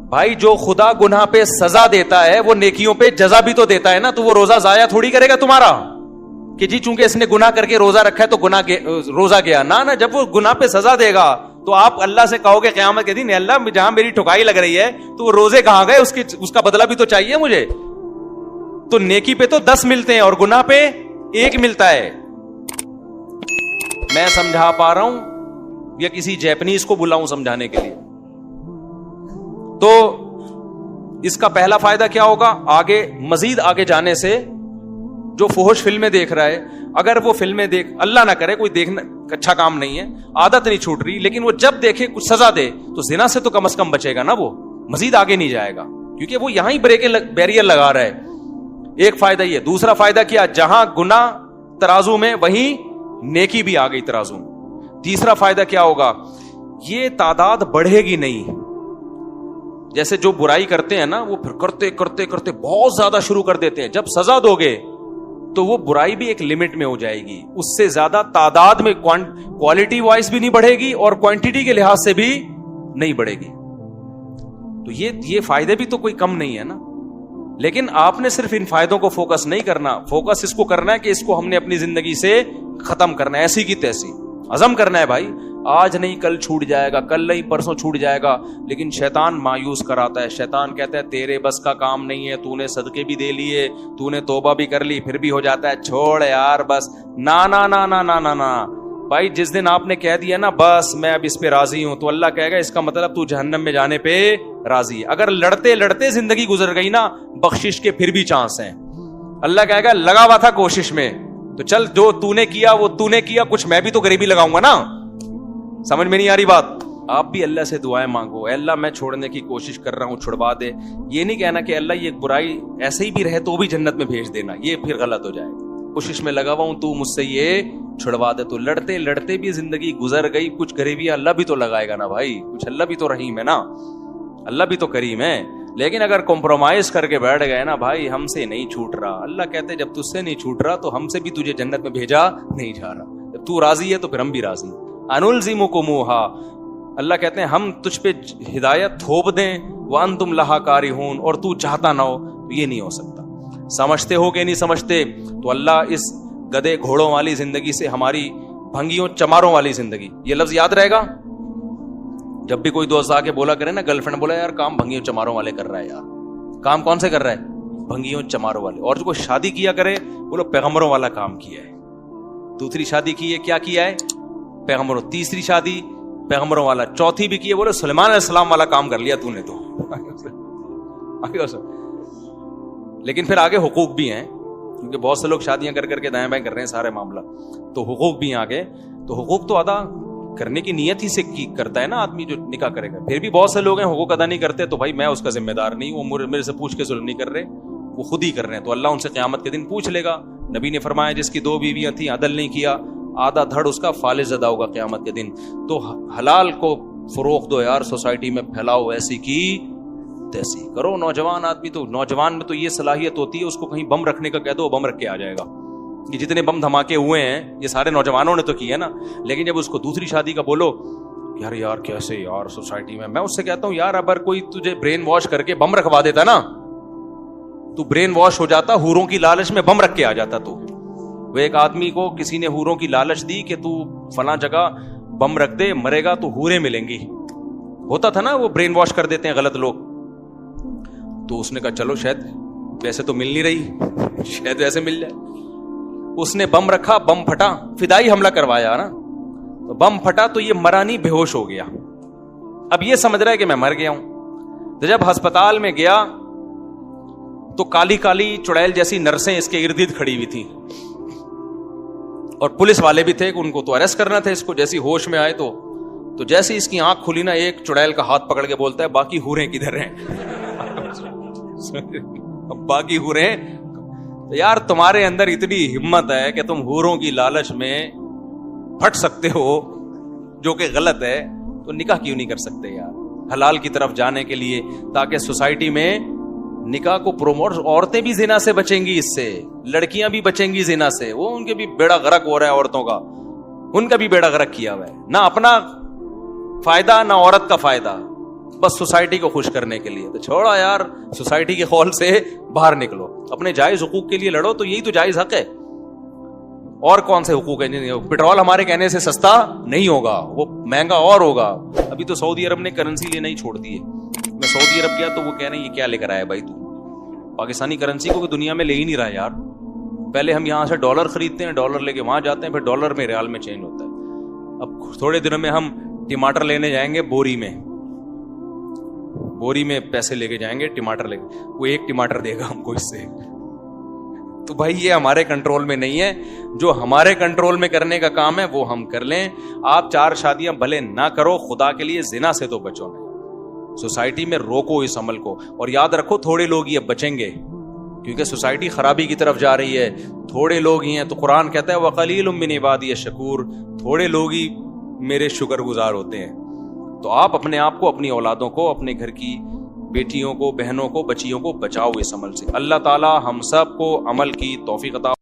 بھائی جو خدا گناہ پہ سزا دیتا ہے وہ نیکیوں پہ جزا بھی تو دیتا ہے نا. تو وہ روزہ ضائع تھوڑی کرے گا تمہارا کہ جی چونکہ اس نے گناہ کر کے روزہ رکھا ہے تو روزہ گیا. نہ جب وہ گناہ پہ سزا دے گا تو آپ اللہ سے کہو گے قیامت کے دن اللہ جہاں میری ٹھکائی لگ رہی ہے تو وہ روزے کہاں گئے, اس کا بدلہ بھی تو چاہیے مجھے. تو نیکی پہ تو 10 ملتے ہیں اور گناہ پہ 1 ملتا ہے. میں سمجھا پا رہا ہوں یا کسی جیپنیز کو بلاؤں سمجھانے کے لیے؟ تو اس کا پہلا فائدہ کیا ہوگا؟ آگے مزید آگے جانے سے جو فحش فلمیں دیکھ رہا ہے, اگر وہ فلمیں اللہ نہ کرے کوئی دیکھنا اچھا کام نہیں ہے, عادت نہیں چھوٹ رہی, لیکن وہ جب دیکھے کچھ سزا دے تو زنا سے تو کم از کم بچے گا نا, وہ مزید آگے نہیں جائے گا کیونکہ وہ یہاں ہی بیریئر لگا رہا ہے. ایک فائدہ یہ. دوسرا فائدہ کیا؟ جہاں گناہ ترازو میں وہیں نیکی بھی آ گئی ترازو میں. تیسرا فائدہ کیا ہوگا؟ یہ تعداد بڑھے گی نہیں. جیسے جو برائی کرتے ہیں نا وہ پھر کرتے کرتے کرتے بہت زیادہ شروع کر دیتے ہیں. جب سزا دو گے تو وہ برائی بھی ایک لمٹ میں ہو جائے گی, اس سے زیادہ تعداد میں کوالٹی وائز بھی نہیں بڑھے گی اور کوانٹٹی کے لحاظ سے بھی نہیں بڑھے گی. تو یہ فائدے بھی تو کوئی کم نہیں ہے نا. لیکن آپ نے صرف ان فائدوں کو فوکس نہیں کرنا, فوکس اس کو کرنا ہے کہ اس کو ہم نے اپنی زندگی سے ختم کرنا ہے, ایسی کی تیسی عزم کرنا ہے. بھائی آج نہیں کل چھوٹ جائے گا, کل نہیں پرسوں چھوٹ جائے گا. لیکن شیطان مایوس کراتا ہے, شیطان کہتا ہے تیرے بس کا کام نہیں ہے, تو نے صدقے بھی دے لیے, تو نے توبہ بھی کر لی, پھر بھی ہو جاتا ہے چھوڑ یار بس. نا نا نا نا نا نا نا بھائی, جس دن آپ نے کہہ دیا نا بس میں اب اس پہ راضی ہوں, تو اللہ کہے گا اس کا مطلب تو جہنم میں جانے پہ راضی ہے. اگر لڑتے لڑتے زندگی گزر گئی نا, بخشش کے پھر بھی چانس ہیں. اللہ کہے گا لگا ہوا تھا کوشش میں, تو چل جو تو نے کیا وہ تو نے کیا, کچھ میں بھی تو غریبی لگاؤں گا نا. سمجھ میں نہیں آ رہی بات؟ آپ بھی اللہ سے دعائیں مانگو, اے اللہ میں چھوڑنے کی کوشش کر رہا ہوں, چھڑوا دے. یہ نہیں کہنا کہ اللہ یہ برائی ایسے ہی بھی رہے تو بھی جنت میں بھیج دینا, یہ پھر غلط ہو جائے گا. کوشش میں لگا ہوا ہوں تو مجھ سے یہ چھڑوا دے. تو لڑتے لڑتے بھی زندگی گزر گئی, کچھ غریبیاں اللہ بھی تو لگائے گا نا بھائی, کچھ اللہ بھی تو رحیم ہے نا, اللہ بھی تو کریم ہے. لیکن اگر کمپرومائز کر کے بیٹھ گئے نا بھائی ہم سے نہیں چھوٹ رہا, اللہ کہتے جب تجھ سے نہیں چھوٹ رہا تو ہم سے بھی تجھے جنت میں بھیجا نہیں جا رہا. جب تو راضی ہے تو پھر ہم بھی راضی. انلزمکموہا, اللہ کہتے ہیں ہم تجھ پہ ہدایت تھوپ دیں, وانتم لہا کارہون, اور تو چاہتا نہ ہو, تو یہ نہیں ہو سکتا. سمجھتے ہو کہ نہیں سمجھتے؟ تو اللہ اس گدے گھوڑوں والی زندگی سے ہماری بھنگیوں چماروں والی زندگی, یہ لفظ یاد رہے گا. جب بھی کوئی دوست آ کے بولا کرے نا, گرل فرینڈ بولا یار کام بھنگیوں چماروں والے کر رہا ہے, یار کام کون سے کر رہا ہے؟ بھنگیوں چماروں والے. اور جو کوئی شادی کیا کرے بولو پیغمبروں والا کام کیا ہے. دوسری شادی کی ہے, کیا کیا ہے؟ پیغمبروں. تیسری شادی پیغمبروں والا. چوتھی بھی کی ہے, بولو سلیمان علیہ السلام والا کام کر لیا تو نے تو. لیکن پھر آگے حقوق بھی ہیں, کیونکہ بہت سے لوگ شادیاں کر کر کے دائیں بائیں کر رہے ہیں سارے معاملہ, تو حقوق بھی ہیں آگے. تو حقوق تو ادا کرنے کی نیت ہی سے کرتا ہے نا آدمی جو نکاح کرے گا. پھر بھی بہت سے لوگ ہیں حقوق ادا نہیں کرتے, تو بھائی میں اس کا ذمہ دار نہیں ہوں, وہ میرے سے پوچھ کے ظلم نہیں کر رہے, وہ خود ہی کر رہے ہیں. تو اللہ ان سے قیامت کے دن پوچھ لے گا. نبی نے فرمایا جس کی 2 بیویاں تھیں عدل نہیں کیا, آدھا دھڑ اس کا فالج زدہ ہوگا قیامت کے دن. تو حلال کو فروغ دو یار, سوسائٹی میں پھیلاؤ, ایسی کی تیسی کرو. نوجوان آدمی تو, نوجوان میں تو یہ صلاحیت ہوتی ہے, اس کو کہیں بم رکھنے کا کہہ دو بم رکھ کے آ جائے گا. یہ جتنے بم دھماکے ہوئے ہیں یہ سارے نوجوانوں نے تو کیے نا. لیکن جب اس کو دوسری شادی کا بولو, یار کیسے یار سوسائٹی میں اس سے کہتا ہوں یار اگر کوئی تجھے برین واش کر کے بم رکھوا دیتا نا, تو برین واش ہو جاتا, حوروں کی لالچ میں بم رکھ کے آ جاتا. تو وہ ایک آدمی کو کسی نے حوروں کی لالچ دی کہ تو فلاں جگہ بم رکھ دے, مرے گا تو حوریں ملیں گی. ہوتا تھا نا, وہ برین واش کر دیتے ہیں غلط لوگ. تو اس نے کہا چلو شاید ویسے تو مل نہیں رہی, شاید ویسے مل جائے. اس نے بم رکھا, بم پھٹا, فدائی حملہ کروایا نا, تو بم پھٹا تو یہ مرا نہیں, بے ہوش ہو گیا. اب یہ سمجھ رہا ہے کہ میں مر گیا ہوں. تو جب ہسپتال میں گیا تو کالی کالی چڑیل جیسی نرسیں اس کے ارد گرد کھڑی ہوئی تھی, اور پولیس والے بھی تھے, ان کو تو اریسٹ کرنا تھا اس کو. جیسی ہوش میں آئے تو جیسے اس کی آنکھ کھلی نا, ایک چڑیل کا ہاتھ پکڑ کے بولتا ہے باقی حوریں کدھر ہیں؟ باقی حوریں. یار تمہارے اندر اتنی ہمت ہے کہ تم حوروں کی لالچ میں پھٹ سکتے ہو, جو کہ غلط ہے, تو نکاح کیوں نہیں کر سکتے یار حلال کی طرف جانے کے لیے, تاکہ سوسائٹی میں نکاح کو پروموٹ. عورتیں بھی زنا سے بچیں گی, اس سے لڑکیاں بھی بچیں گی زنا سے. وہ ان کے بھی بیڑا غرق ہو رہا ہے, عورتوں کا, ان کا بھی بیڑا غرق کیا ہوا ہے, نہ اپنا فائدہ نہ عورت کا فائدہ. بس سوسائٹی کو خوش کرنے کے لیے. تو چھوڑا یار, سوسائٹی کے خول سے باہر نکلو, اپنے جائز حقوق کے لیے لڑو, تو یہی تو جائز حق ہے. اور کون سے حقوق ہیں؟ پیٹرول ہمارے کہنے سے سستا نہیں ہوگا, وہ مہنگا اور ہوگا. ابھی تو سعودی عرب نے کرنسی لینا ہی چھوڑ دی ہے. میں سعودی عرب گیا تو وہ کہہ رہے ہیں یہ کیا لے کر آیا بھائی, تو پاکستانی کرنسی کو دنیا میں لے ہی نہیں رہا یار. پہلے ہم یہاں سے ڈالر خریدتے ہیں, ڈالر لے کے وہاں جاتے ہیں, پھر ڈالر میں ریال میں چینج ہوتا ہے. اب تھوڑے دنوں میں ہم ٹماٹر لینے جائیں گے بوری میں پیسے لے کے جائیں گے, ٹماٹر لے کے, وہ ایک ٹماٹر دے گا ہم کو اس سے. تو بھائی یہ ہمارے کنٹرول میں نہیں ہے. جو ہمارے کنٹرول میں کرنے کا کام ہے وہ ہم کر لیں. آپ 4 شادیاں بھلے نہ کرو, خدا کے لیے زنا سے تو بچو نہیں. سوسائٹی میں روکو اس عمل کو, اور یاد رکھو تھوڑے لوگ ہی اب بچیں گے, کیونکہ سوسائٹی خرابی کی طرف جا رہی ہے. تھوڑے لوگ ہی ہیں, تو قرآن کہتا ہے وَقَلِيلٌ مِّنْ عِبَادِيَ الشَّكُورُ, تھوڑے لوگ ہی میرے شکر گزار ہوتے ہیں. تو آپ اپنے آپ کو, اپنی اولادوں کو, اپنے گھر کی بیٹیوں کو, بہنوں کو, بچیوں کو بچاؤ اس عمل سے. اللہ تعالی ہم سب کو عمل کی توفیق عطا